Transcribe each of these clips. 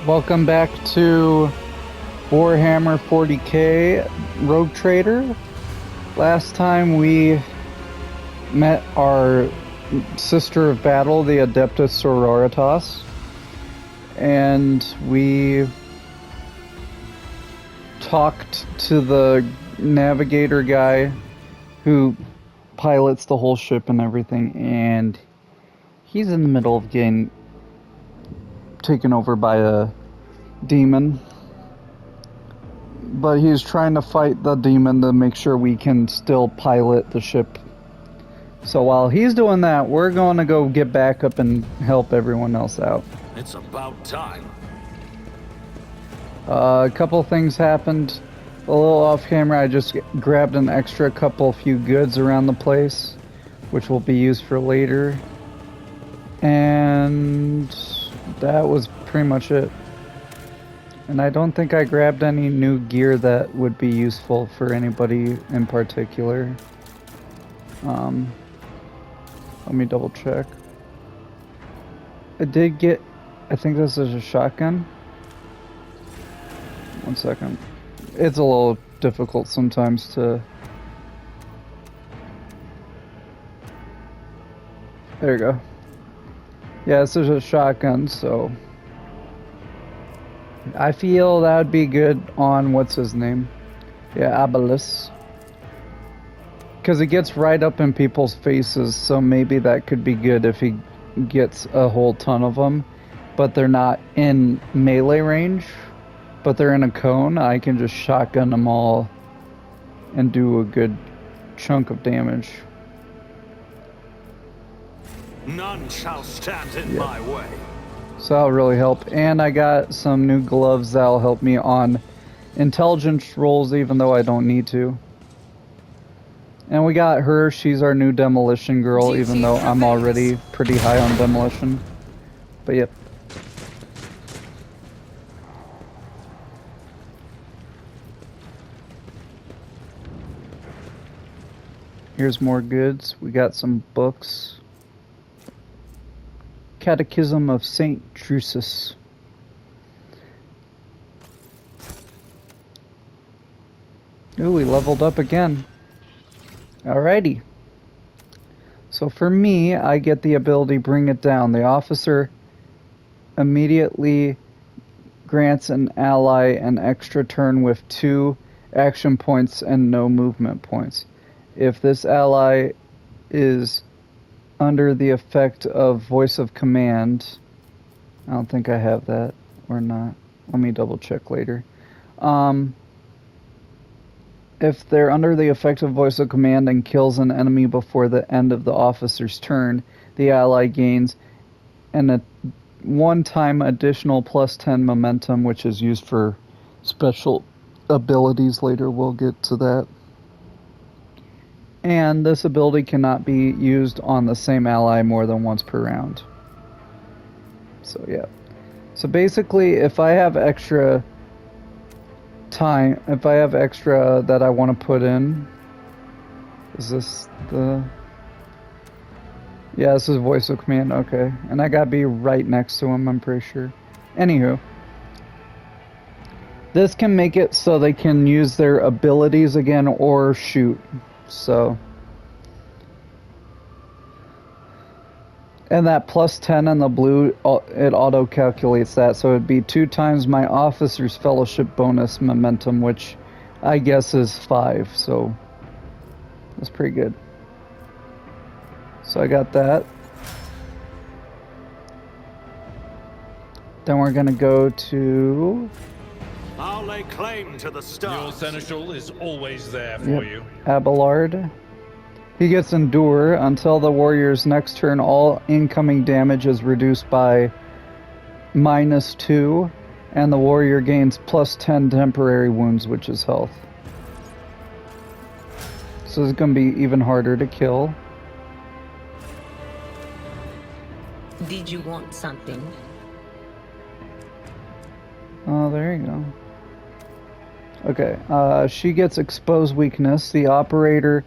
Welcome back to Warhammer 40k Rogue Trader. Last time we met our sister of battle, the Adeptus Sororitas, and we talked to the navigator guy who pilots the whole ship and everything, and he's in the middle of getting taken over by a demon. But he's trying to fight the demon to make sure we can still pilot the ship. So while he's doing that, we're going to go get back up and help everyone else out. It's about time. A couple things happened. A little off camera, I just grabbed an extra few goods around the place, which will be used for later. And that was pretty much it. And I don't think I grabbed any new gear that would be useful for anybody in particular. Let me double check. I did get, I think this is a shotgun. One second. It's a little difficult sometimes to... There you go. Yeah, this is a shotgun, so... I feel that would be good on, what's his name? Yeah, Abelis. Because it gets right up in people's faces, so maybe that could be good if he gets a whole ton of them. But they're not in melee range, but they're in a cone. I can just shotgun them all and do a good chunk of damage. None shall stand in my way. So that'll really help. And I got some new gloves that'll help me on intelligence rolls, even though I don't need to. And we got her. She's our new demolition girl, even though I'm already pretty high on demolition. But yep. Here's more goods. We got some books. Catechism of Saint Drusus. Ooh, we leveled up again. Alrighty. So for me, I get the ability Bring It Down. The officer immediately grants an ally an extra turn with 2 action points and no movement points. If this ally is under the effect of voice of command, I don't think I have that or not. Let me double check later. If they're under the effect of voice of command and kills an enemy before the end of the officer's turn, the ally gains a one-time additional plus 10 momentum, which is used for special abilities later. We'll get to that. And this ability cannot be used on the same ally more than once per round. So yeah. So basically, if I have extra time, if I have extra that I want to put in, is this the... Yeah, this is voice of command, okay. And I gotta be right next to him, I'm pretty sure. Anywho. This can make it so they can use their abilities again or shoot. So, and that plus 10 in the blue, it auto calculates that, so it'd be 2 times my officer's fellowship bonus momentum, which I guess is 5, so that's pretty good. So I got that. Then we're gonna go to... I'll lay claim to the stars. Your seneschal is always there for you. Abelard. He gets Endure. Until the warrior's next turn, all incoming damage is reduced by -2, and the warrior gains plus 10 temporary wounds, which is health. So it's going to be even harder to kill. Did you want something? Oh, there you go. Okay, she gets Exposed Weakness. The operative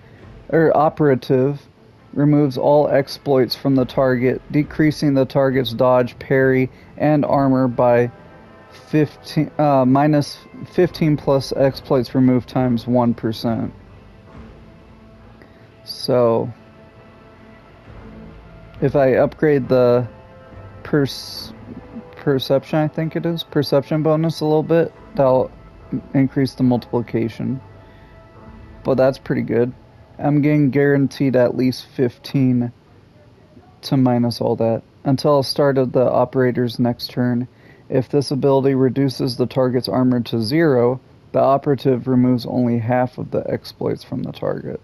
removes all exploits from the target, decreasing the target's dodge, parry, and armor by minus 15 plus exploits removed times 1%. So if I upgrade the perception, I think it is, perception bonus a little bit, that'll increase the multiplication. But that's pretty good. I'm getting guaranteed at least 15 to minus all that. Until the start of the operator's next turn, if this ability reduces the target's armor to 0, the operative removes only half of the exploits from the target.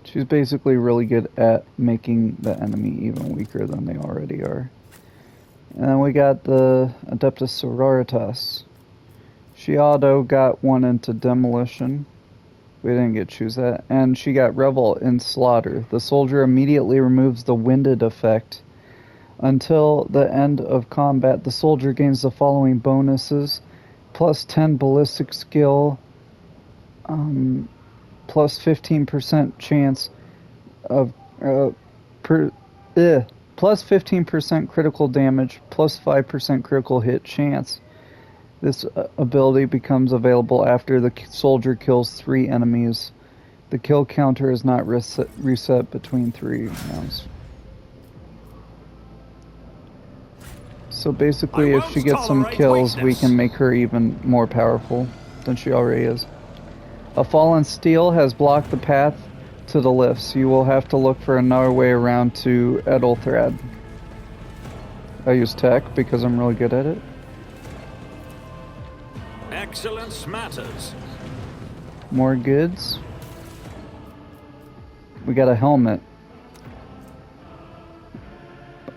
She's basically really good at making the enemy even weaker than they already are. And then we got the Adeptus Sororitas. She auto got one into Demolition. We didn't get to choose that. And she got Revel in Slaughter. The soldier immediately removes the winded effect. Until the end of combat, the soldier gains the following bonuses. Plus 10 ballistic skill. Plus 15% chance of... plus 15% critical damage. Plus 5% critical hit chance. This ability becomes available after the soldier kills 3 enemies. The kill counter is not reset between 3 rounds. So basically, if she gets some kills, we can make her even more powerful than she already is. A fallen steel has blocked the path to the lifts. You will have to look for another way around to Edelthrad. I use tech because I'm really good at it. Excellence matters. More goods. We got a helmet.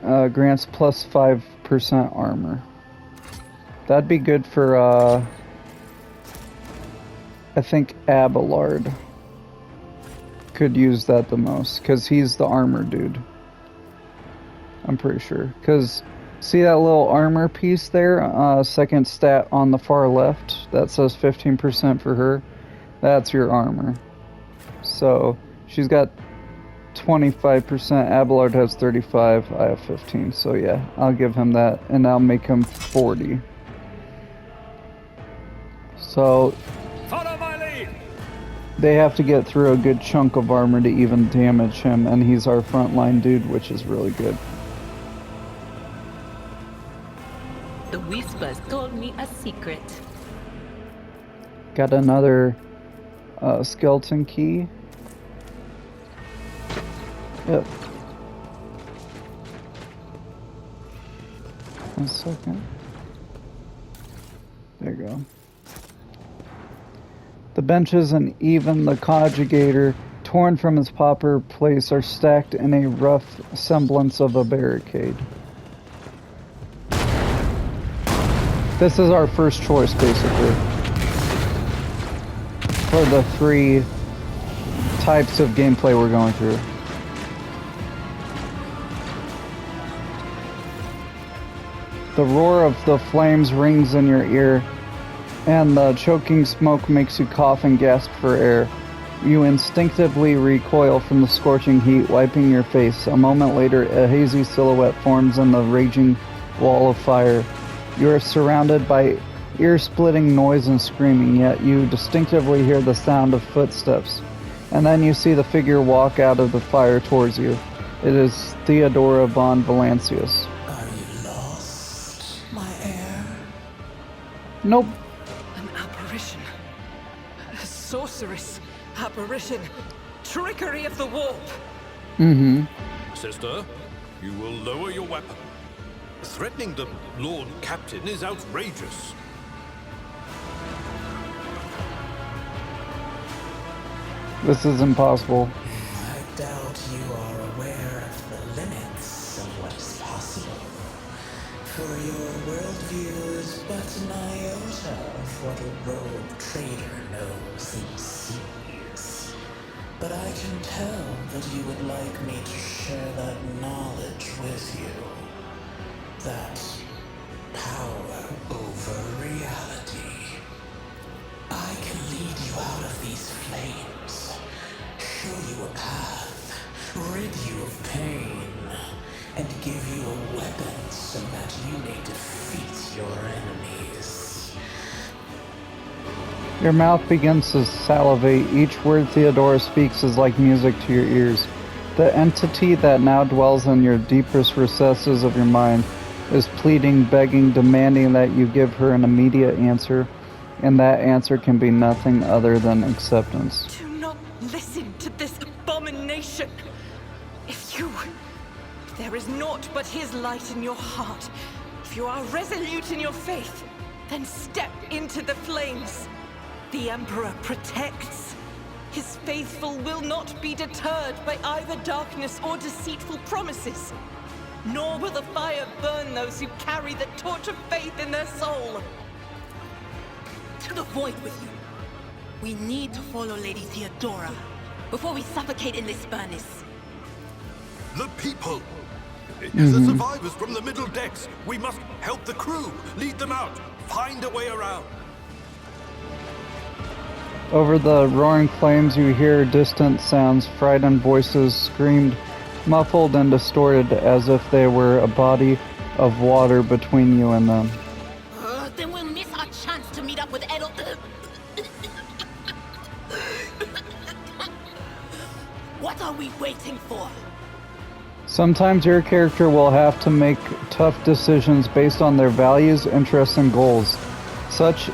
Grants plus 5% armor. That'd be good for, I think Abelard could use that the most, because he's the armor dude. I'm pretty sure. Because, see that little armor piece there? Second stat on the far left? That says 15% for her. That's your armor. So, she's got 25%. Abelard has 35. I have 15. So yeah, I'll give him that, and I'll make him 40. So Follow my lead. they have to get through a good chunk of armor to even damage him, and he's our frontline dude, which is really good. The whispers told me a secret. Got another skeleton key. Yep. 1 second. There you go. The benches and even the conjugator, torn from its proper place, are stacked in a rough semblance of a barricade. This is our first choice, basically, for the 3 types of gameplay we're going through. The roar of the flames rings in your ear, and the choking smoke makes you cough and gasp for air. You instinctively recoil from the scorching heat, wiping your face. A moment later, a hazy silhouette forms in the raging wall of fire. You are surrounded by ear-splitting noise and screaming, yet you distinctively hear the sound of footsteps. And then you see the figure walk out of the fire towards you. It is Theodora von Valancius. Are you lost, my heir? Nope. An apparition. A sorceress. Apparition. Trickery of the warp. Mm-hmm. Sister, you will lower your weapon. Threatening the Lord Captain is outrageous. This is impossible. I doubt you are aware of the limits of what is possible. For your worldview is but an iota of what a rogue trader knows and sees. But I can tell that you would like me to share that knowledge with you. That power over reality. I can lead you out of these flames, show you a path, rid you of pain, and give you a weapon so that you may defeat your enemies. Your mouth begins to salivate. Each word Theodora speaks is like music to your ears. The entity that now dwells in your deepest recesses of your mind is pleading, begging, demanding that you give her an immediate answer, and that answer can be nothing other than acceptance. Do not listen to this abomination. If there is naught but his light in your heart, if you are resolute in your faith, then step into the flames. The Emperor protects. His faithful will not be deterred by either darkness or deceitful promises. Nor will the fire burn those who carry the torch of faith in their soul. To the void with you. We need to follow Lady Theodora before we suffocate in this furnace. The people! It is the survivors from the middle decks. We must help the crew, lead them out, find a way around. Over the roaring flames you hear distant sounds, frightened voices screamed, muffled and distorted as if there were a body of water between you and them. Then we'll miss our chance to meet up with Edel. What are we waiting for? Sometimes your character will have to make tough decisions based on their values, interests, and goals. Such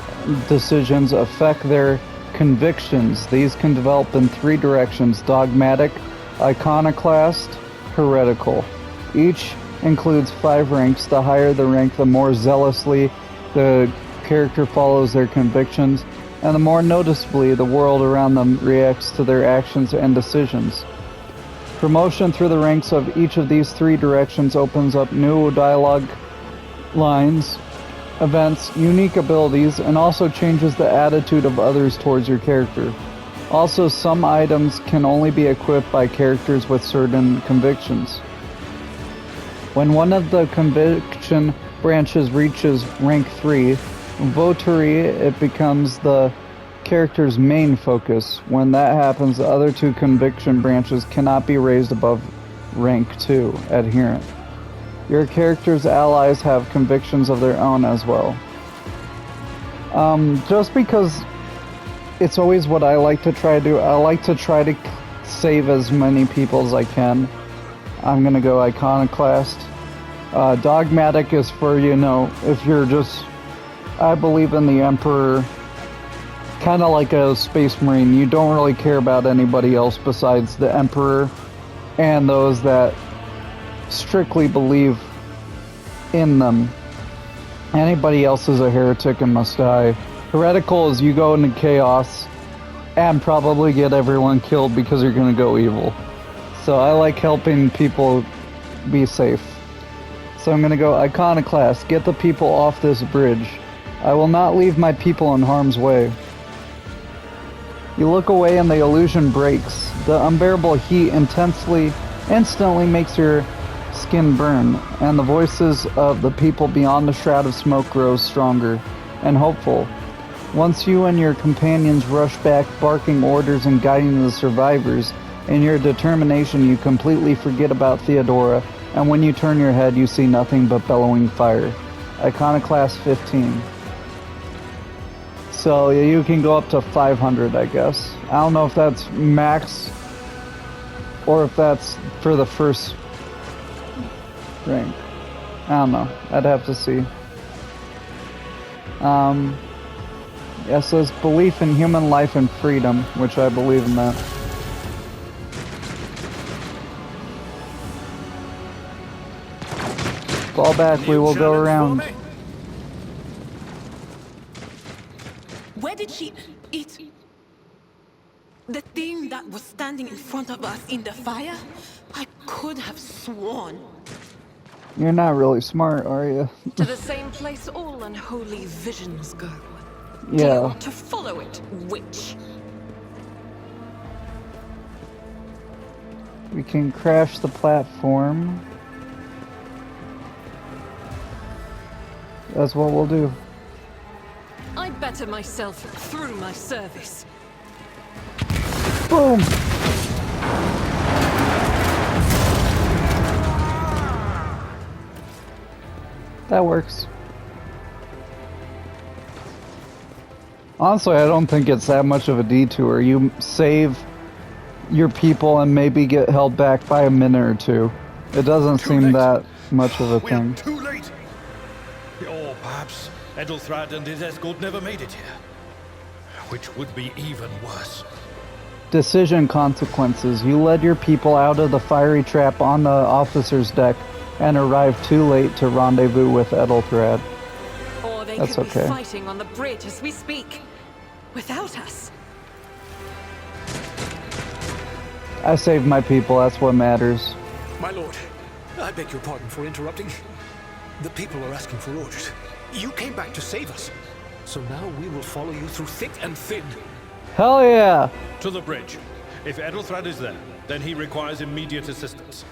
decisions affect their convictions. These can develop in three directions: dogmatic, iconoclast, heretical. Each includes 5 ranks. The higher the rank, the more zealously the character follows their convictions, and the more noticeably the world around them reacts to their actions and decisions. Promotion through the ranks of each of these 3 directions opens up new dialogue lines, events, unique abilities, and also changes the attitude of others towards your character. Also, some items can only be equipped by characters with certain convictions. When one of the conviction branches reaches rank 3, votary, it becomes the character's main focus. When that happens, the other 2 conviction branches cannot be raised above rank 2, adherent. Your character's allies have convictions of their own as well. Just because it's always what I like to try to do, I like to try to save as many people as I can. I'm gonna go iconoclast. Dogmatic is for, if you're just, I believe in the Emperor, kind of like a space marine. You don't really care about anybody else besides the Emperor and those that strictly believe in them. Anybody else is a heretic and must die. Heretical is you go into chaos and probably get everyone killed because you're going to go evil. So I like helping people be safe. So I'm going to go iconoclast. Get the people off this bridge. I will not leave my people in harm's way. You look away and the illusion breaks. The unbearable heat instantly makes your skin burn, and the voices of the people beyond the shroud of smoke grows stronger and hopeful. Once you and your companions rush back, barking orders and guiding the survivors, in your determination you completely forget about Theodora, and when you turn your head you see nothing but bellowing fire. Iconoclast 15. So you can go up to 500, I guess. I don't know if that's max or if that's for the first rank. I don't know. I'd have to see. Yeah, so it's belief in human life and freedom, which I believe in that. Fall back, we will go around. Where did she... It... The thing that was standing in front of us in the fire? I could have sworn. You're not really smart, are you? To the same place all unholy visions go. Do you Yeah. want to follow it, witch? We can crash the platform. That's what we'll do. I better myself through my service. Boom! That works. Honestly, I don't think it's that much of a detour. You save your people and maybe get held back by a minute or two. It doesn't Too seem late. that much of a We're thing. too late. Or perhaps Edelthrad and his escort never made it here. Which would be even worse. Decision consequences. You led your people out of the fiery trap on the officer's deck and arrived too late to rendezvous with Edelthrad. Or they That's could okay. be fighting on the bridge as we speak. Without us. I saved my people, that's what matters. My lord, I beg your pardon for interrupting. The people are asking for orders. You came back to save us. So now we will follow you through thick and thin. Hell yeah! To the bridge. If Edelthrad is there, then he requires immediate assistance.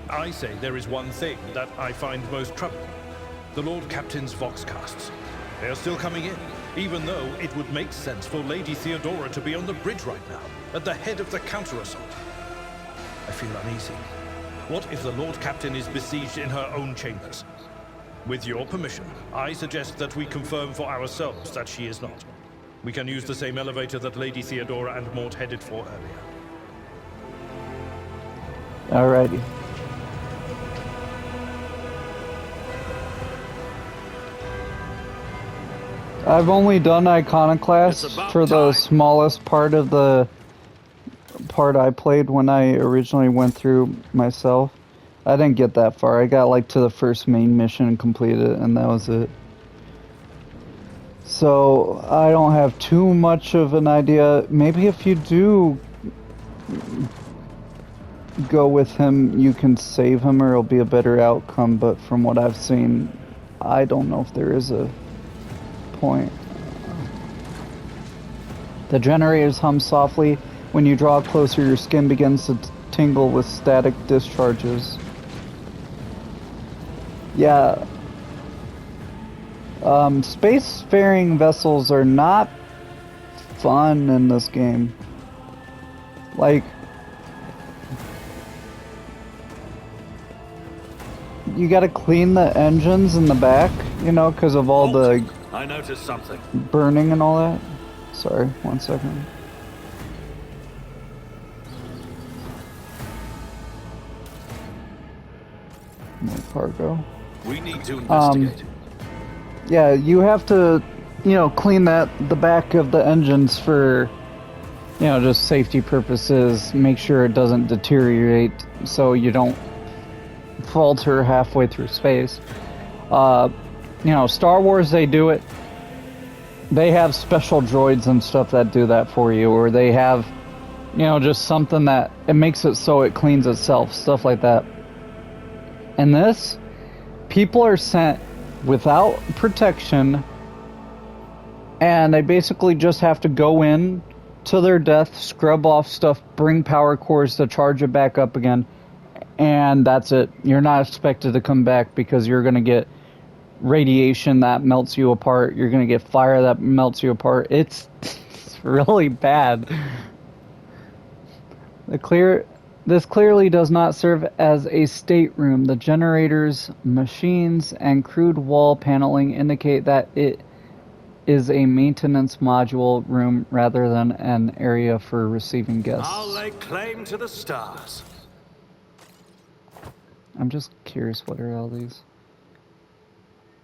I say there is one thing that I find most troubling. The Lord Captain's Voxcasts. They are still coming in, even though it would make sense for Lady Theodora to be on the bridge right now, at the head of the counter-assault. I feel uneasy. What if the Lord Captain is besieged in her own chambers? With your permission, I suggest that we confirm for ourselves that she is not. We can use the same elevator that Lady Theodora and Mort headed for earlier. Alrighty. I've only done Iconoclast It's about for the time. smallest part of the part I played when I originally went through myself. I didn't get that far. I got like to the first main mission and completed it, and that was it. So I don't have too much of an idea. Maybe if you do go with him, you can save him or it'll be a better outcome, but from what I've seen, I don't know if there is a point. The generators hum softly. When you draw closer, your skin begins to tingle with static discharges. Yeah. Spacefaring vessels are not fun in this game. Like, you gotta clean the engines in the back, you know, because of all the I noticed something. burning and all that. Sorry, 1 second. No cargo. We need to investigate. Yeah, you have to, you know, clean the back of the engines for, you know, just safety purposes. Make sure it doesn't deteriorate so you don't falter halfway through space. You know, Star Wars, they do it. They have special droids and stuff that do that for you, or they have, you know, just something that it makes it so it cleans itself, stuff like that. And this, people are sent without protection, and they basically just have to go in to their death, scrub off stuff, bring power cores to charge it back up again, and that's it. You're not expected to come back because you're going to get radiation that melts you apart. You're going to get fire that melts you apart. It's really bad. This clearly does not serve as a stateroom. The generators, machines, and crude wall paneling indicate that it is a maintenance module room rather than an area for receiving guests. I'll lay claim to the stars. I'm just curious, what are all these?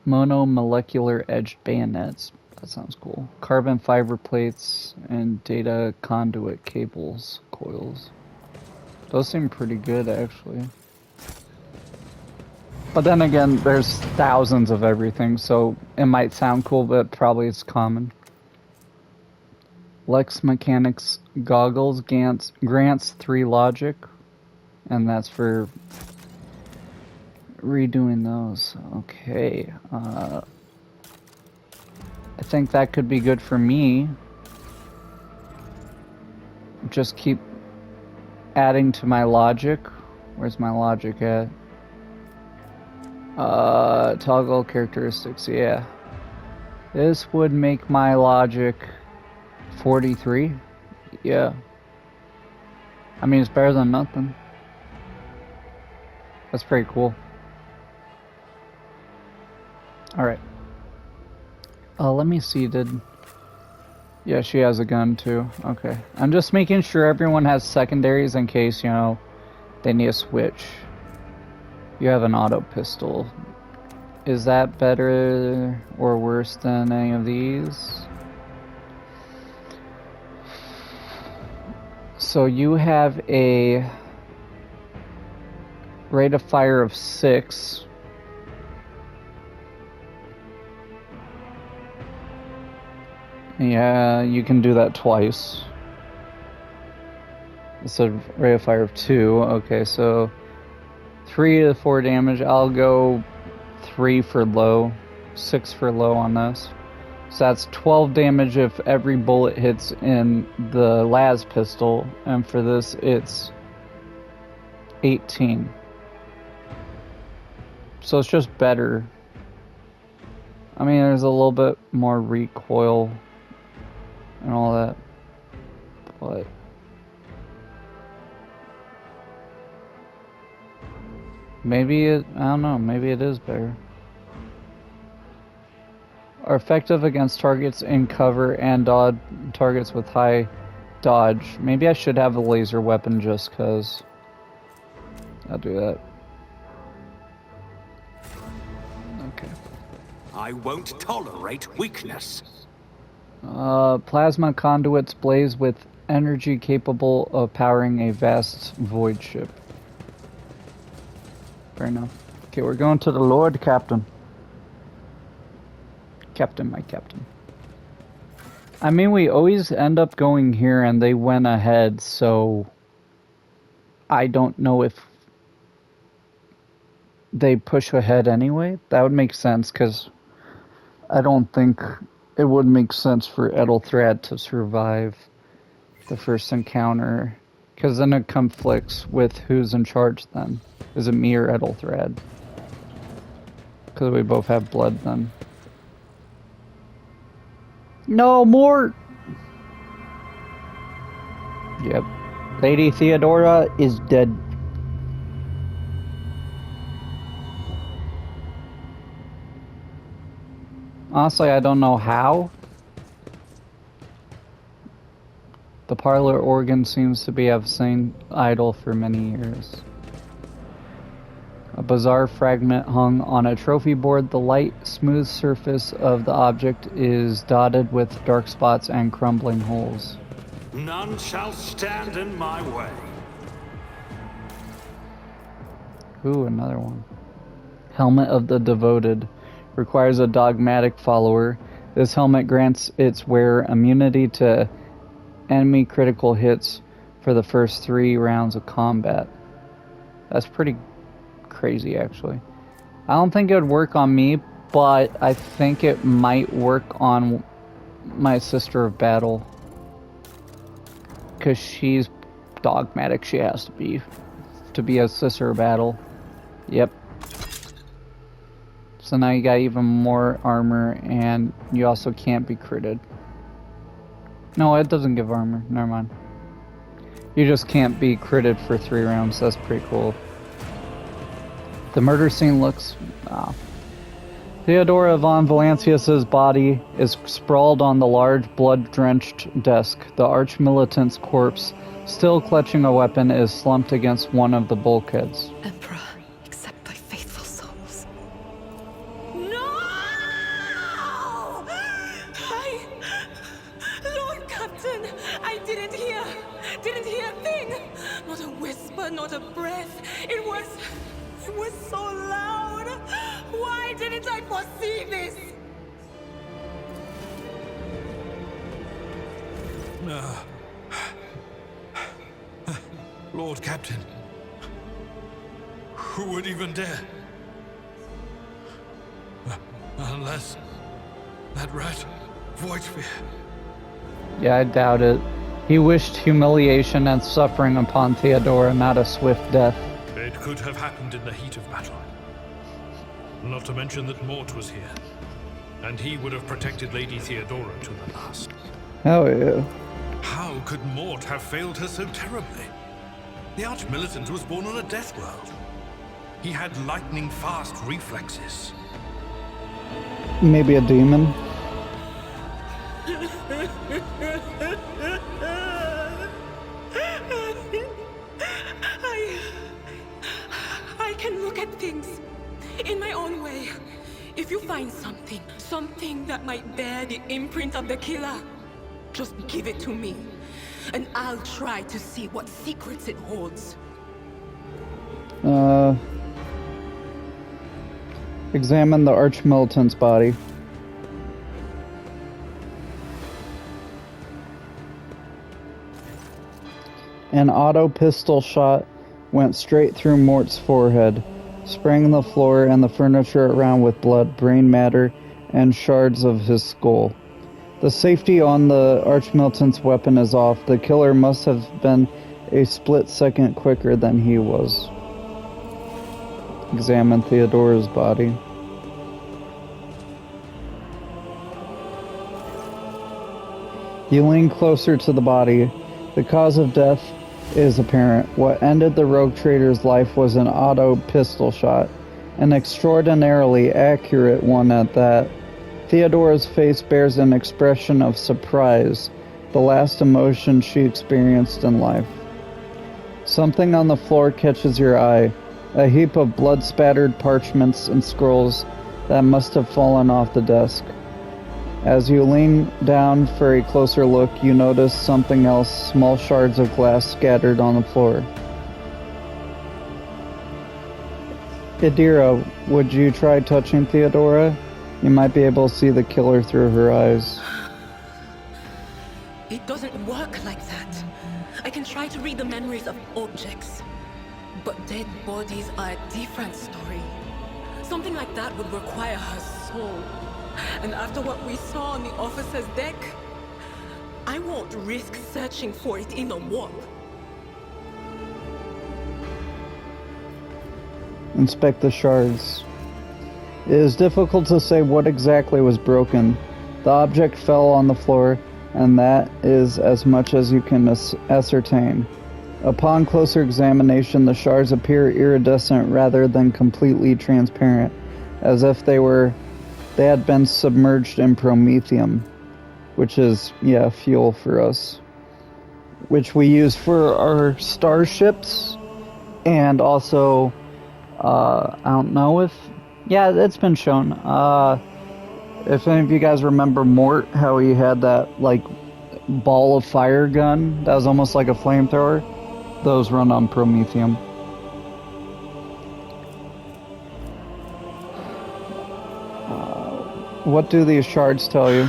Monomolecular edged bayonets. That sounds cool. Carbon fiber plates and data conduit cables, coils. Those seem pretty good, actually. But then again, there's thousands of everything, so it might sound cool, but probably it's common. Lex Mechanics goggles grants 3 logic, and that's for redoing those. Okay. I think that could be good for me. Just keep adding to my logic. Where's my logic at? Toggle characteristics, yeah. This would make my logic 43. Yeah. I mean, it's better than nothing. That's pretty cool. Let me see, Yeah, she has a gun too. Okay. I'm just making sure everyone has secondaries in case, you know, they need a switch. You have an auto pistol. Is that better or worse than any of these? So you have a rate of fire of 6. Yeah, you can do that twice. It's a rate of fire of 2. Okay, so 3 to 4 damage. I'll go 3 for low, 6 for low on this. So that's 12 damage if every bullet hits in the las pistol, and for this it's 18. So it's just better. I mean, there's a little bit more recoil and all that, but maybe it, I don't know, maybe it is better. Are effective against targets in cover and dodge targets with high dodge. Maybe I should have a laser weapon just cause. I'll do that. Okay. I won't tolerate weakness. Plasma conduits blaze with energy capable of powering a vast void ship. Fair enough. Okay, we're going to the Lord Captain. Captain, my captain. I mean, we always end up going here and they went ahead, so I don't know if they push ahead anyway. That would make sense, because I don't think it would make sense for Ethelthrad to survive the first encounter, because then it conflicts with who's in charge then. Is it me or Ethelthrad? Because we both have blood then. No more! Yep. Lady Theodora is dead. Honestly, I don't know how. The parlor organ seems to be absent idle for many years. A bizarre fragment hung on a trophy board. The light, smooth surface of the object is dotted with dark spots and crumbling holes. None shall stand in my way. Ooh, another one. Helmet of the Devoted. Requires a dogmatic follower. This helmet grants its wearer immunity to enemy critical hits for the first 3 rounds of combat. That's pretty crazy, actually. I don't think it would work on me, but I think it might work on my Sister of Battle. Because she's dogmatic, she has to be a Sister of Battle. Yep. So now you got even more armor, and you also can't be critted. No, it doesn't give armor. Never mind. You just can't be critted for 3 rounds. That's pretty cool. The murder scene looks... Theodora von Valancius's body is sprawled on the large, blood-drenched desk. The arch-militant's corpse, still clutching a weapon, is slumped against one of the bulkheads. Emperor, accept thy faithful souls. No! Lord Captain, I didn't hear a thing. Not a whisper, not a breath. It was so loud. Why didn't I foresee this? Lord Captain, who would even dare? Unless that rat, Voidsphere. Yeah, I doubt it. He wished humiliation and suffering upon Theodora, not a swift death. It could have happened in the heat of battle. Not to mention that Mort was here, and he would have protected Lady Theodora to the last. Hell yeah. How could Mort have failed her so terribly? The Arch-Militant was born on a death world. He had lightning-fast reflexes. Maybe a demon? I can look at things in my own way. If you find something that might bear the imprint of the killer, just give it to me, and I'll try to see what secrets it holds. Examine the arch-militant's body. An auto pistol shot went straight through Mort's forehead, spraying the floor and the furniture around with blood, brain matter, and shards of his skull. The safety on the arch-militant's weapon is off. The killer must have been a split second quicker than he was. Examine Theodora's body. You lean closer to the body. The cause of death is apparent. What ended the rogue trader's life was an auto pistol shot, an extraordinarily accurate one at that. Theodora's face bears an expression of surprise, the last emotion she experienced in life. Something on the floor catches your eye, a heap of blood-spattered parchments and scrolls that must have fallen off the desk. As you lean down for a closer look, you notice something else, small shards of glass scattered on the floor. Idira, would you try touching Theodora? You might be able to see the killer through her eyes. It doesn't work like that. I can try to read the memories of objects, but dead bodies are a different story. Something like that would require her soul. And after what we saw on the officer's deck, I won't risk searching for it in the warp. Inspect the shards. It is difficult to say what exactly was broken. The object fell on the floor, and that is as much as you can ascertain. Upon closer examination, the shards appear iridescent rather than completely transparent, as if they had been submerged in promethium, which is, fuel for us, which we use for our starships, and also, I don't know if, it's been shown. If any of you guys remember Mort, how he had that, ball of fire gun that was almost like a flamethrower, those run on promethium. What do these shards tell you?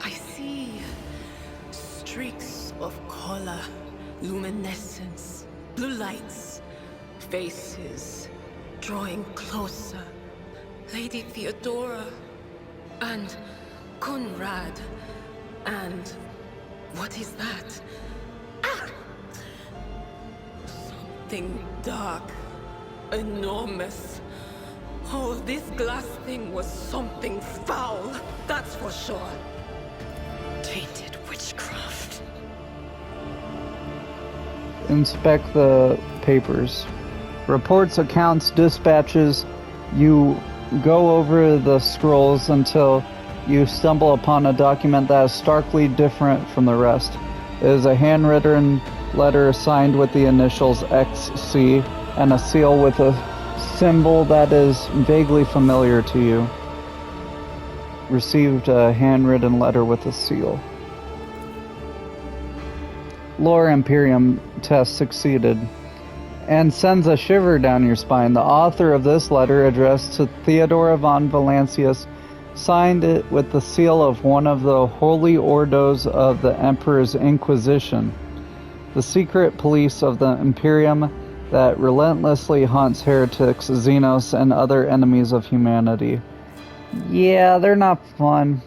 I see streaks of color, luminescence, blue lights, faces drawing closer. Lady Theodora and Conrad and what is that? Something dark, enormous. Oh, this glass thing was something foul, that's for sure. Tainted witchcraft. Inspect the papers. Reports, accounts, dispatches. You go over the scrolls until you stumble upon a document that is starkly different from the rest. It is a handwritten letter signed with the initials XC and a seal with a symbol that is vaguely familiar to you. Received a handwritten letter with a seal. Lore Imperium test succeeded, and sends a shiver down your spine. The author of this letter, addressed to Theodora von Valancius, signed it with the seal of one of the holy ordos of the Emperor's Inquisition, the secret police of the Imperium that relentlessly hunts heretics, Xenos, and other enemies of humanity. Yeah, they're not fun.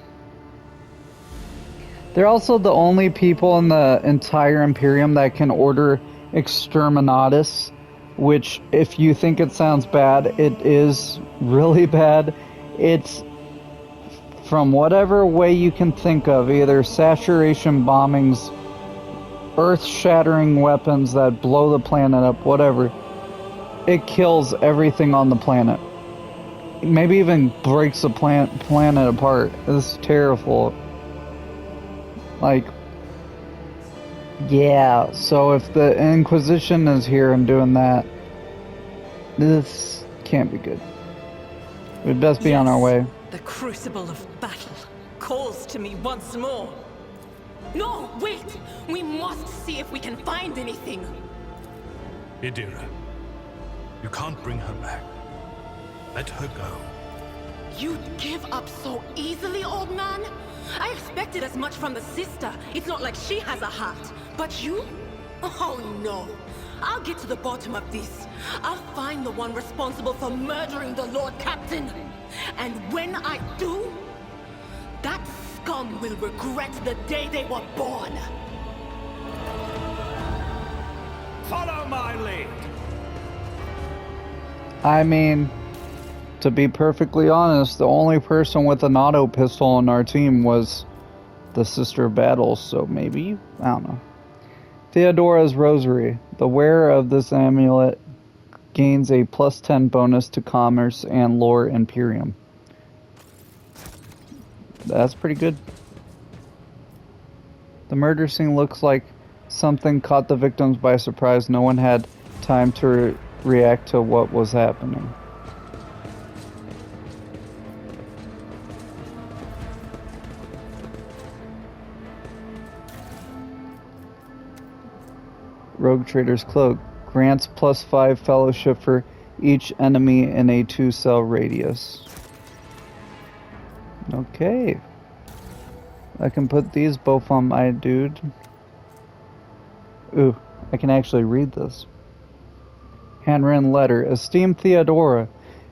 They're also the only people in the entire Imperium that can order exterminatus, which, if you think it sounds bad, it is really bad. It's from whatever way you can think of, either saturation bombings, earth-shattering weapons that blow the planet up, whatever. It kills everything on the planet. Maybe even breaks the planet apart. It's terrible. Like, yeah, so if the Inquisition is here and doing that, this can't be good. We'd best be on our way. The crucible of battle calls to me once more. No, wait! We must see if we can find anything. Idira, you can't bring her back. Let her go. You'd give up so easily, old man? I expected as much from the sister. It's not like she has a heart. But you? Oh no. I'll get to the bottom of this. I'll find the one responsible for murdering the Lord Captain. And when I do, that scum will regret the day they were born. Follow my lead. I mean, to be perfectly honest, the only person with an auto pistol on our team was the Sister of Battles, so maybe? I don't know. Theodora's Rosary. The wearer of this amulet gains a +10 bonus to commerce and lore Imperium. That's pretty good. The murder scene looks like something caught the victims by surprise. No one had time to react to what was happening. Rogue Trader's Cloak grants +5 fellowship for each enemy in a 2-cell radius. Okay. I can put these both on my dude. Ooh, I can actually read this. Handwritten letter. Esteemed Theodora,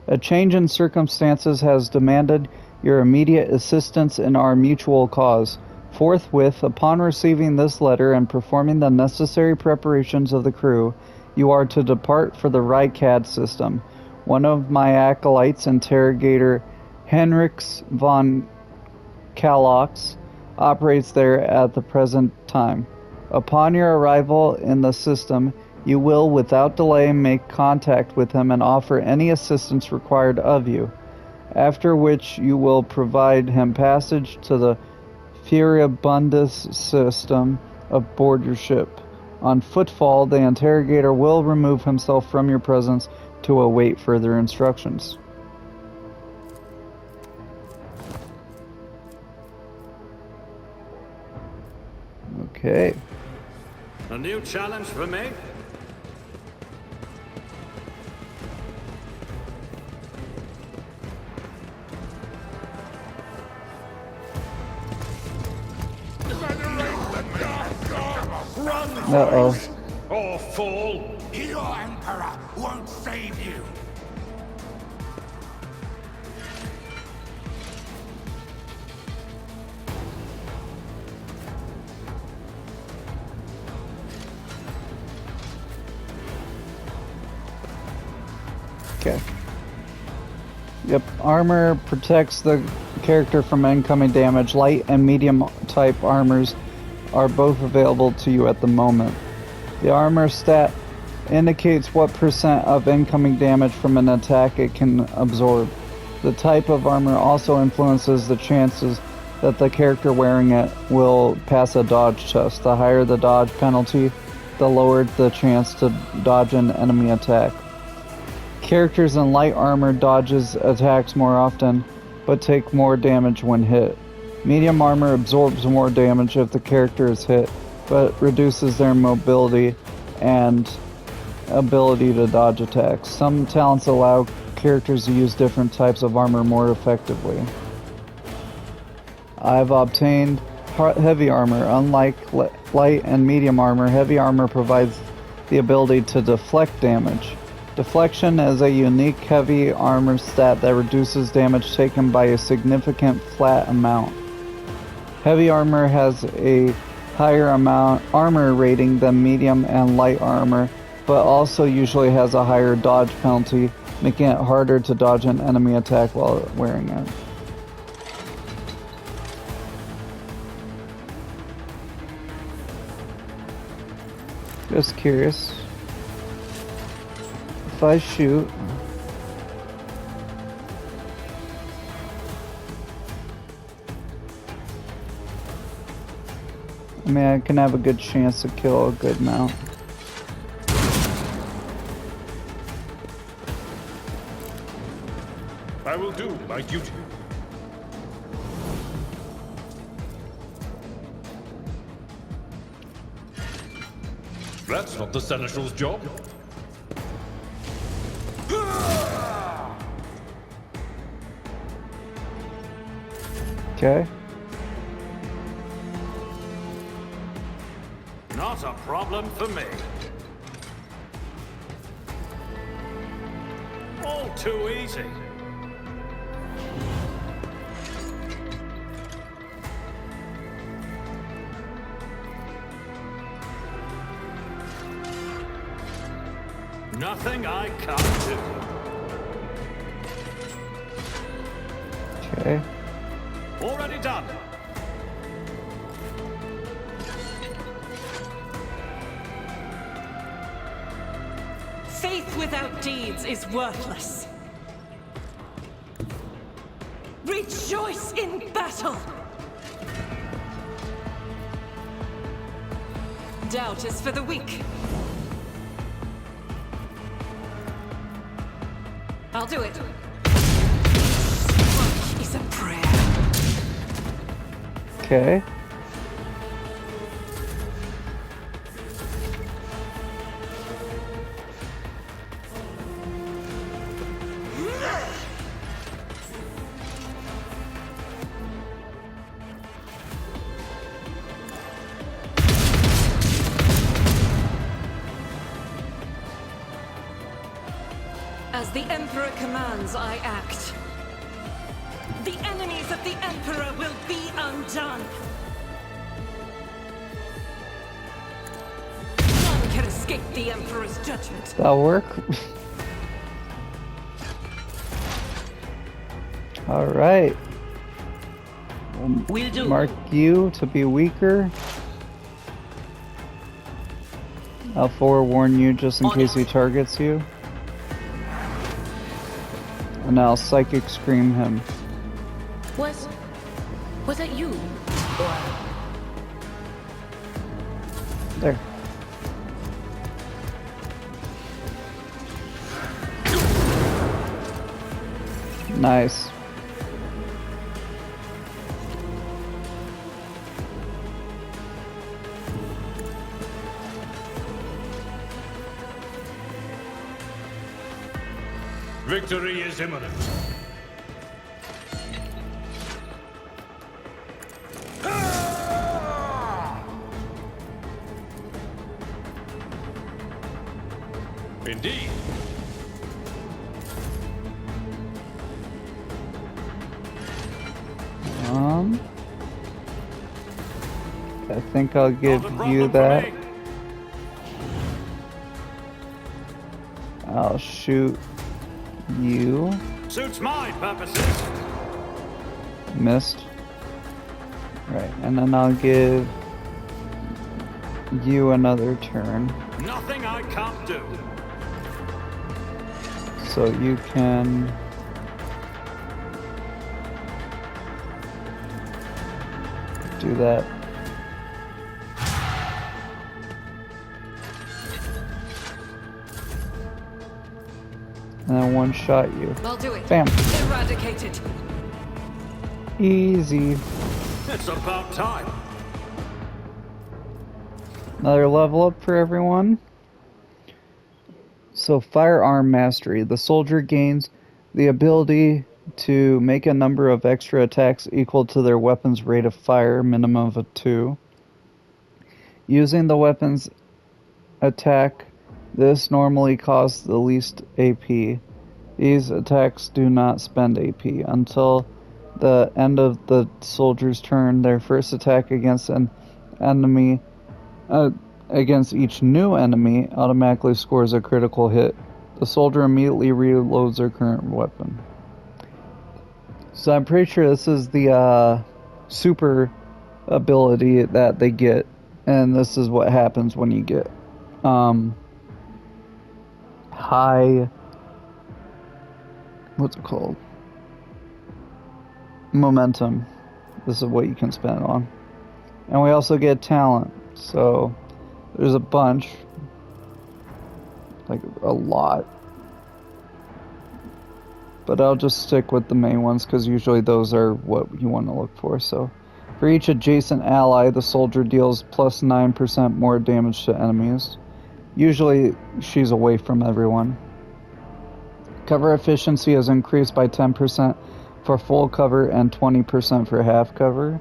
a change in circumstances has demanded your immediate assistance in our mutual cause. Forthwith, upon receiving this letter and performing the necessary preparations of the crew, you are to depart for the Rycad system. One of my acolytes, interrogator Henriks von Kalox, operates there at the present time. Upon your arrival in the system, you will, without delay, make contact with him and offer any assistance required of you, after which you will provide him passage to the Furibundus system aboard your ship. On footfall, the interrogator will remove himself from your presence to await further instructions. Okay. A new challenge for me? Uh-oh. Or fall? Your Emperor won't save you! Okay. Yep, armor protects the character from incoming damage. Light and medium type armors are both available to you at the moment. The armor stat indicates what % of incoming damage from an attack it can absorb. The type of armor also influences the chances that the character wearing it will pass a dodge test. The higher the dodge penalty, the lower the chance to dodge an enemy attack. Characters in light armor dodges attacks more often, but take more damage when hit. Medium armor absorbs more damage if the character is hit, but reduces their mobility and ability to dodge attacks. Some talents allow characters to use different types of armor more effectively. I've obtained heavy armor. Unlike light and medium armor, heavy armor provides the ability to deflect damage. Deflection is a unique heavy armor stat that reduces damage taken by a significant flat amount. Heavy armor has a higher armor rating than medium and light armor, but also usually has a higher dodge penalty, making it harder to dodge an enemy attack while wearing it. Just curious. If I shoot... mean, I can have a good chance to kill a good mount. I will do my duty. That's not the Seneschal's job. Okay. Not a problem for me. All too easy. Nothing I can't do. Okay. Already done. Faith without deeds is worthless. Rejoice in battle! Doubt is for the weak. I'll do it. Work is a prayer. Okay. As the Emperor commands, I act. The enemies of the Emperor will be undone. None can escape the Emperor's judgment. That'll work. Alright. Will do. Mark you to be weaker. I'll forewarn you just in case he targets you. And I'll psychic scream him. Was that you? There. Nice. Victory is imminent. Indeed. I think I'll give Not a you problem for that. me. I'll shoot you. Suits my purposes. Missed. Right, and then I'll give you another turn. Nothing I can't do. So you can do that. And then one shot you. I'll do it. Bam. Eradicated. Easy. It's about time. Another level up for everyone. So firearm mastery. The soldier gains the ability to make a number of extra attacks equal to their weapon's rate of fire, minimum of 2. Using the weapon's attack, this normally costs the least AP. These attacks do not spend AP. Until the end of the soldier's turn, their first attack against an enemy against each new enemy automatically scores a critical hit. The soldier immediately reloads their current weapon. So I'm pretty sure this is the super ability that they get, and this is what happens when you get high, what's it called? Momentum. This is what you can spend on. And we also get talent. So there's a bunch. Like a lot. But I'll just stick with the main ones because usually those are what you want to look for. So for each adjacent ally, the soldier deals plus 9% more damage to enemies. Usually she's away from everyone. Cover efficiency is increased by 10% for full cover and 20% for half cover.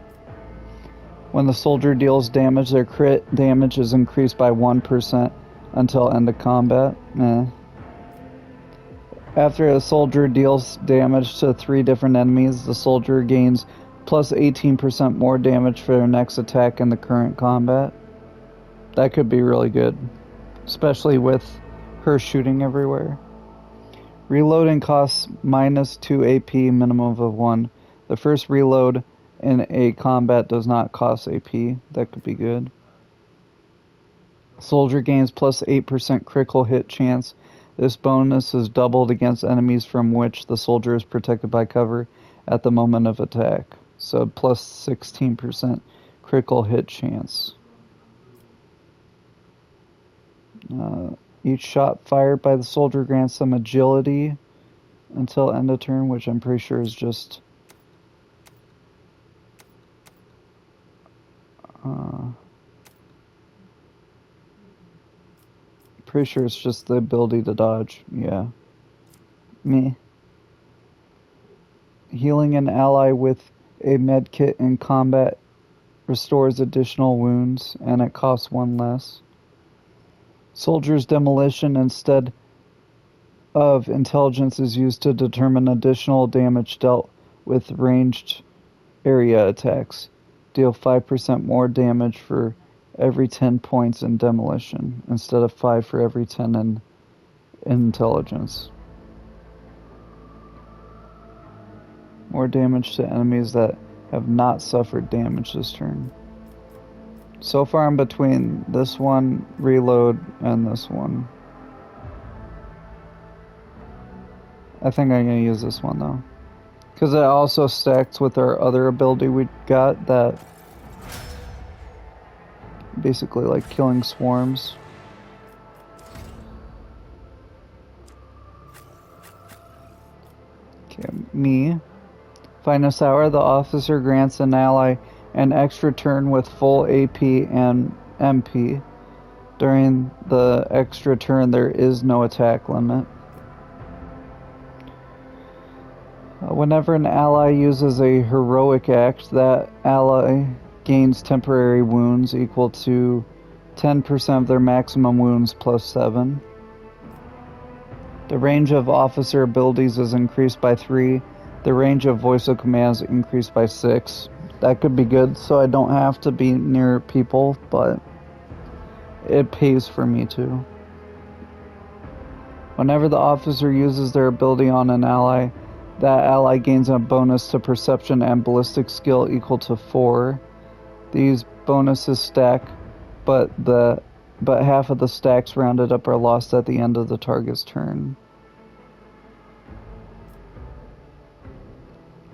When the soldier deals damage, their crit damage is increased by 1% until end of combat. After a soldier deals damage to 3 different enemies, the soldier gains plus 18% more damage for their next attack in the current combat. That could be really good, especially with her shooting everywhere. Reloading costs minus 2 AP, minimum of 1. The first reload in a combat does not cost AP. That could be good. Soldier gains plus 8% critical hit chance. This bonus is doubled against enemies from which the soldier is protected by cover at the moment of attack. So plus 16% critical hit chance. Each shot fired by the soldier grants them agility until end of turn, which I'm pretty sure is just pretty sure it's just the ability to dodge. Yeah. Me. Healing an ally with a medkit in combat restores additional wounds, and it costs 1 less. Soldier's demolition instead of intelligence is used to determine additional damage dealt with ranged area attacks. Deal 5% more damage for every 10 points in demolition, instead of 5 for every 10 in intelligence. More damage to enemies that have not suffered damage this turn. So far I'm between this one, reload, and this one. I think I'm going to use this one though. Because it also stacks with our other ability we got that basically like killing swarms. Okay, me. Finest hour, the officer grants an ally an extra turn with full AP and MP. During the extra turn, there is no attack limit. Whenever an ally uses a heroic act, that ally gains temporary wounds equal to 10% of their maximum wounds plus 7. The range of officer abilities is increased by 3. The range of voice of commands increased by 6. That could be good, so I don't have to be near people, but it pays for me to. Whenever the officer uses their ability on an ally, that ally gains a bonus to perception and ballistic skill equal to 4. These bonuses stack, but half of the stacks rounded up are lost at the end of the target's turn.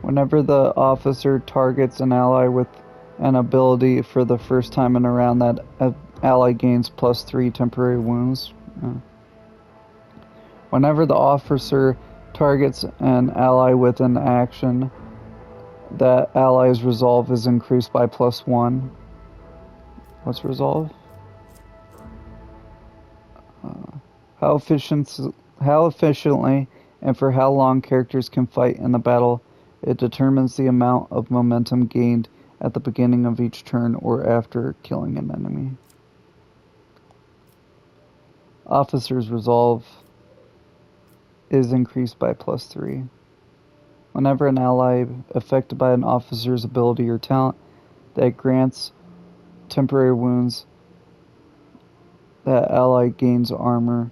Whenever the officer targets an ally with an ability for the first time in a round, that ally gains plus 3 temporary wounds. Whenever the officer targets an ally with an action, that ally's resolve is increased by plus 1. What's resolve? How efficiently and for how long characters can fight in the battle. It determines the amount of momentum gained at the beginning of each turn or after killing an enemy. Officer's resolve is increased by plus 3. Whenever an ally affected by an officer's ability or talent that grants temporary wounds, that ally gains armor.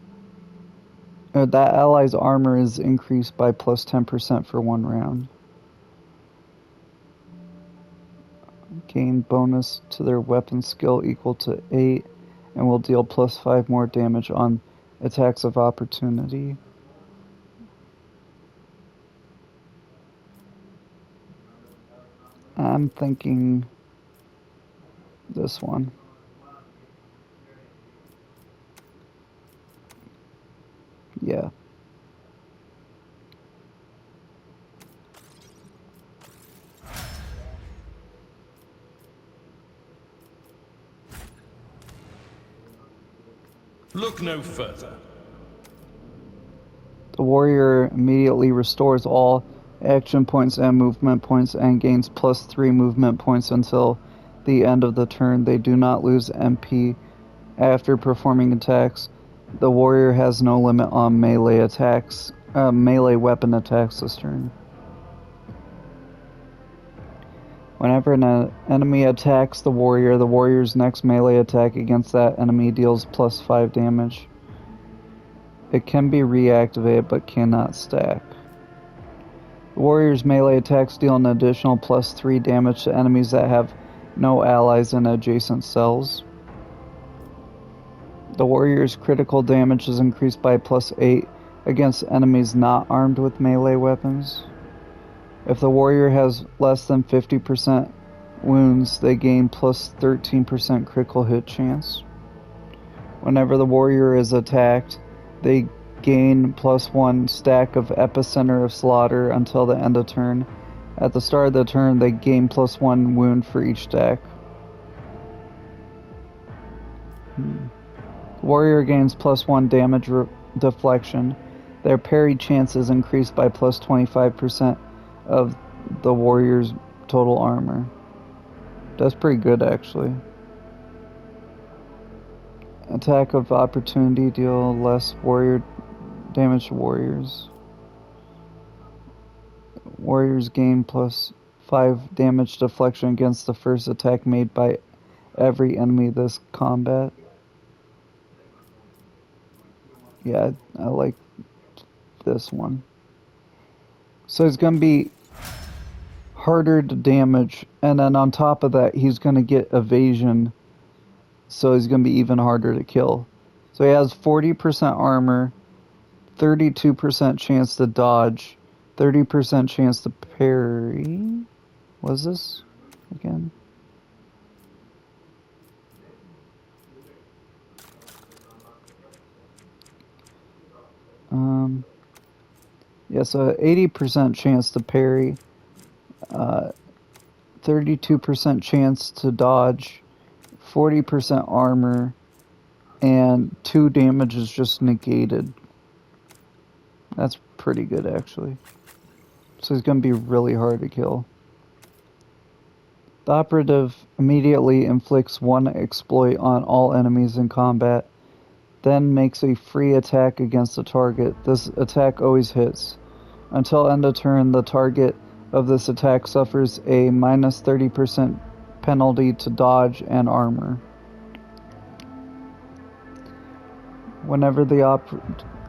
That ally's armor is increased by plus 10% for 1 round. Gain bonus to their weapon skill equal to 8 and will deal plus 5 more damage on attacks of opportunity. I'm thinking this one. Yeah. Look no further. The warrior immediately restores all action points and movement points and gains +3 movement points until the end of the turn. They do not lose MP after performing attacks. The warrior has no limit on melee attacks, melee weapon attacks this turn. Whenever an enemy attacks the warrior's next melee attack against that enemy deals +5 damage. It can be reactivated but cannot stack. The warrior's melee attacks deal an additional +3 damage to enemies that have no allies in adjacent cells. The warrior's critical damage is increased by +8 against enemies not armed with melee weapons. If the warrior has less than 50% wounds, they gain +13% critical hit chance. Whenever the warrior is attacked, they gain +1 stack of epicenter of slaughter until the end of turn. At the start of the turn, they gain +1 wound for each stack. The warrior gains +1 damage deflection. Their parry chance is increased by +25% of the warrior's total armor. That's pretty good, actually. Attack of opportunity deal less warrior damage to warriors. Warriors gain +5 damage deflection against the first attack made by every enemy this combat. Yeah, I like this one. So he's going to be harder to damage, and then on top of that, he's going to get evasion, so he's going to be even harder to kill. So he has 40% armor, 32% chance to dodge, 30% chance to parry. What is this again? Yeah, so 80% chance to parry, 32% chance to dodge, 40% armor, and 2 damage is just negated. That's pretty good, actually. So he's going to be really hard to kill. The operative immediately inflicts 1 exploit on all enemies in combat, then makes a free attack against the target. This attack always hits. Until end of turn, the target of this attack suffers a -30% penalty to dodge and armor. Whenever the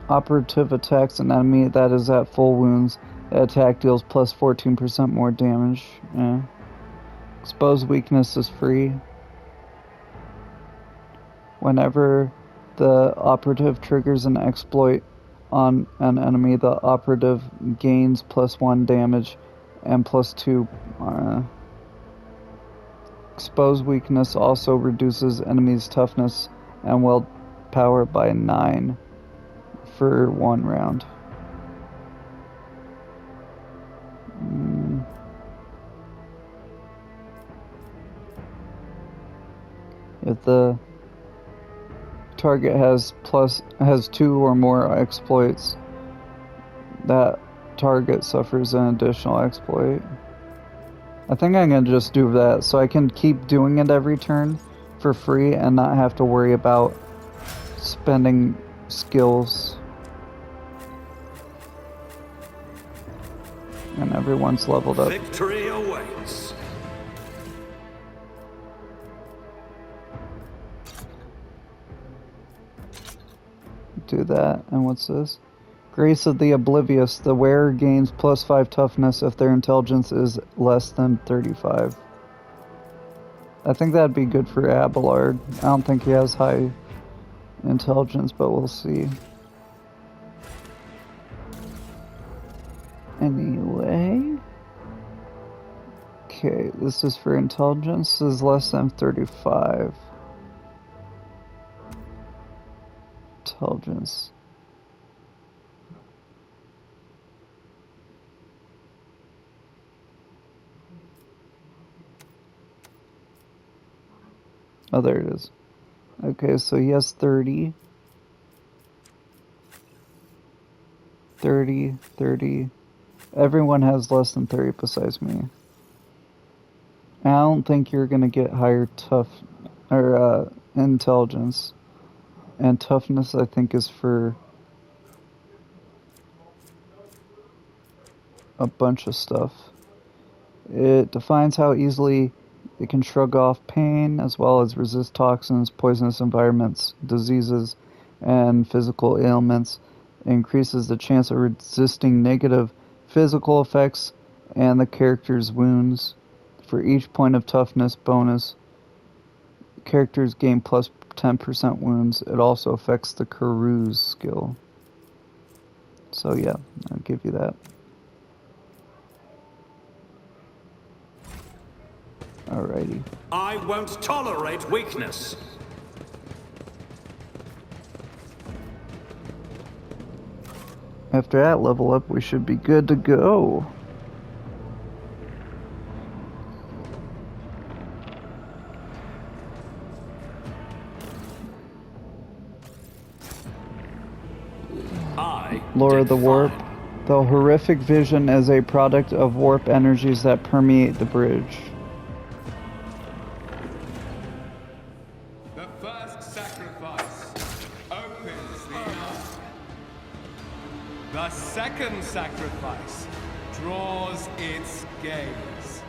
operative attacks an enemy that is at full wounds, the attack deals +14% more damage. Exposed weakness is free. Whenever the operative triggers an exploit on an enemy, the operative gains +1 damage and +2. Exposed weakness also reduces enemies' toughness and willpower by 9 for 1 round. If the target has 2 or more exploits, that target suffers an additional exploit. I think I'm gonna just do that so I can keep doing it every turn for free and not have to worry about spending skills. And everyone's leveled up. Victory awaits. Do that. And what's this? Grace of the Oblivious. The wearer gains +5 toughness if their intelligence is less than 35. I think that'd be good for Abelard. I don't think he has high intelligence, but we'll see. Anyway. Okay, this is for intelligence. This is less than 35. Intelligence. Oh, there it is. Okay, so he has 30. 30, 30. Everyone has less than 30 besides me. I don't think you're gonna get higher intelligence. And toughness, I think, is for a bunch of stuff. It defines how easily it can shrug off pain, as well as resist toxins, poisonous environments, diseases, and physical ailments. It increases the chance of resisting negative physical effects and the character's wounds. For each point of toughness bonus, characters gain plus 10% wounds. It also affects the Carews skill. So yeah, I'll give you that. Alrighty. I won't tolerate weakness. After that level up, we should be good to go. Lore of the Warp. The horrific vision is a product of warp energies that permeate the bridge. The first sacrifice opens the eye. The second sacrifice draws its gaze.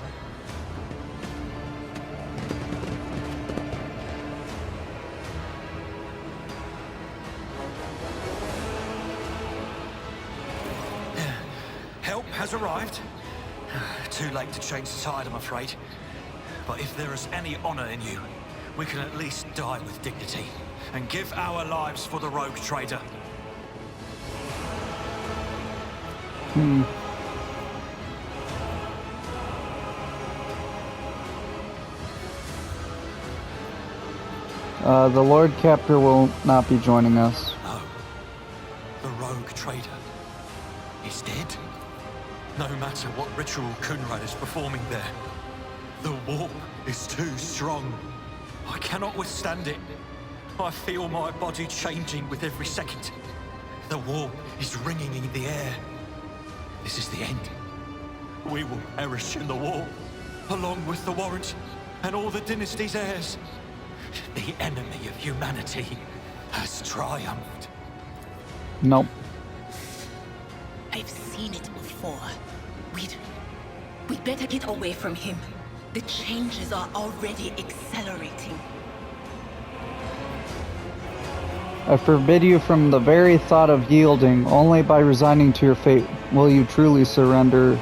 Help has arrived. Too late to change the tide, I'm afraid. But if there is any honor in you, we can at least die with dignity and give our lives for the rogue trader. The Lord Captor will not be joining us. No. The rogue trader is dead. No matter what ritual Kunrad is performing there, the warp is too strong. I cannot withstand it. I feel my body changing with every second. The warp is ringing in the air. This is the end. We will perish in the warp, along with the warrant and all the dynasty's heirs. The enemy of humanity has triumphed. Nope. I've seen it before. We'd better get away from him. The changes are already accelerating. I forbid you from the very thought of yielding. Only by resigning to your fate will you truly suffer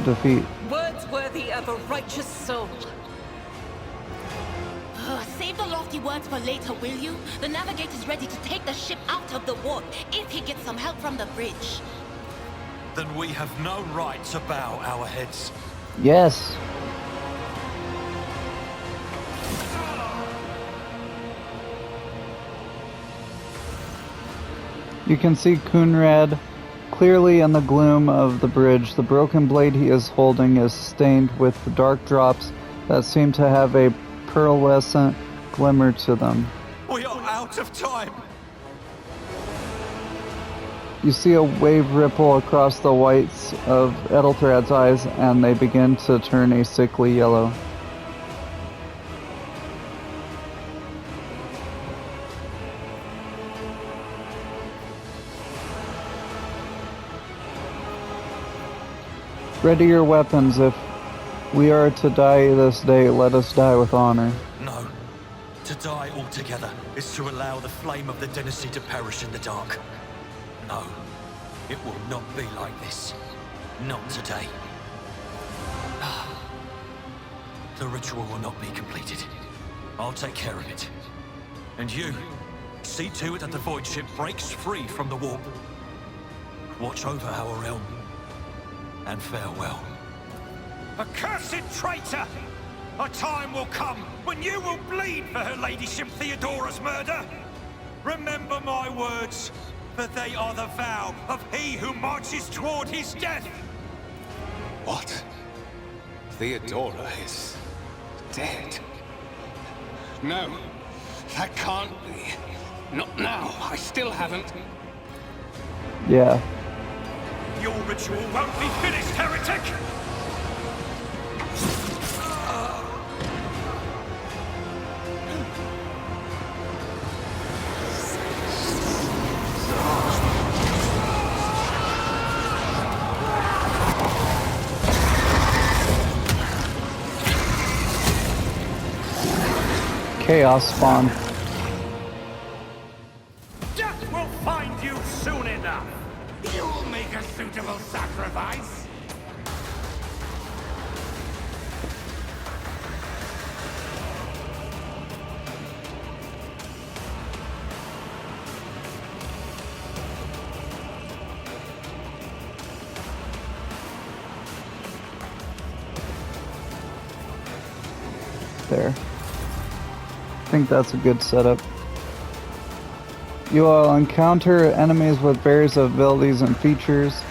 defeat. Words worthy of a righteous soul. Save the lofty words for later, will you? The navigator's ready to take the ship out of the warp if he gets some help from the bridge. Then we have no right to bow our heads. Yes. You can see Kunrad clearly in the gloom of the bridge. The broken blade he is holding is stained with dark drops that seem to have a pearlescent glimmer to them. We are out of time! You see a wave ripple across the whites of Edelthrad's eyes, and they begin to turn a sickly yellow. Ready your weapons. If we are to die this day, let us die with honor. No. To die altogether is to allow the flame of the dynasty to perish in the dark. No. It will not be like this. Not today. The ritual will not be completed. I'll take care of it. And you, see to it that the void ship breaks free from the warp. Watch over our realm. And farewell. Accursed traitor! A time will come when you will bleed for her ladyship Theodora's murder. Remember my words, for they are the vow of he who marches toward his death. What? Theodora is dead? No, that can't be. Not now. I still haven't. Yeah. Your ritual won't be finished, heretic! Chaos spawn. Death will find you soon enough! You'll make a suitable sacrifice. There. I think that's a good setup. You will encounter enemies with various abilities and features.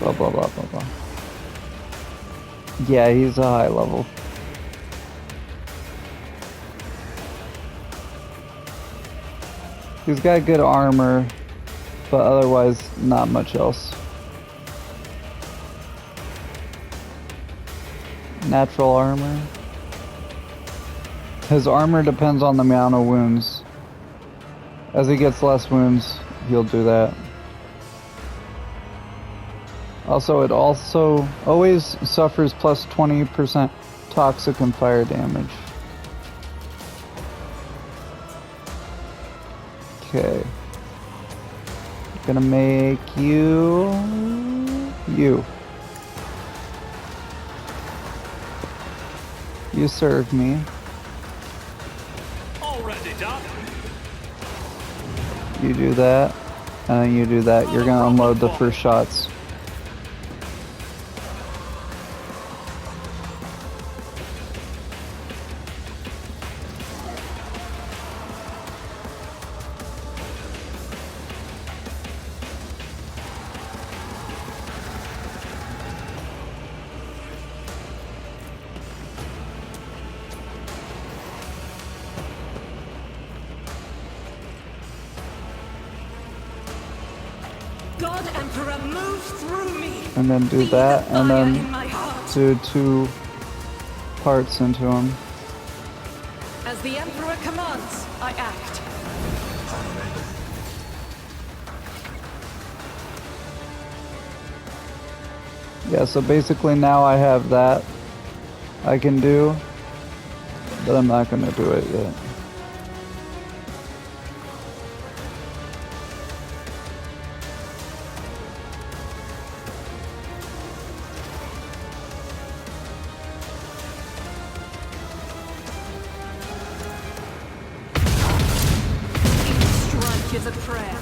Blah blah blah blah blah. Yeah, he's a high level. He's got good armor, but otherwise not much else. Natural armor. His armor depends on the amount of wounds. As he gets less wounds, he'll do that. Also, it also always suffers plus 20% toxic and fire damage. Okay. Gonna make you. You serve me. Already done. You do that, and then you do that. You're gonna unload the first shots. God Emperor, move through me. And then do Be that, the and fire then in my heart. do 2 parts into him. As the Emperor commands, I act. Yeah, so basically now I have that I can do, but I'm not gonna do it yet. Strike is a prayer.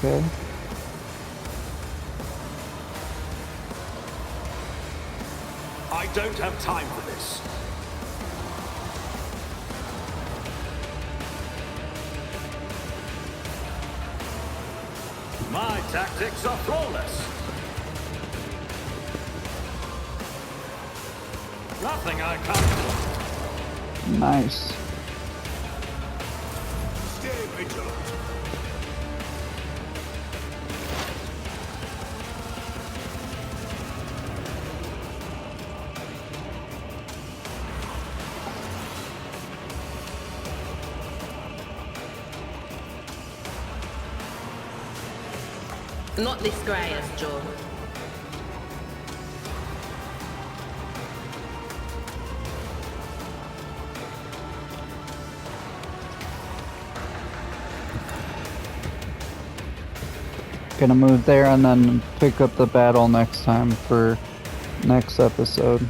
Okay. I don't have time for this. My tactics are flawless. Nothing I can't do. Nice. Stay vigilant. Not this grass, John. Gonna move there and then pick up the battle next time for next episode.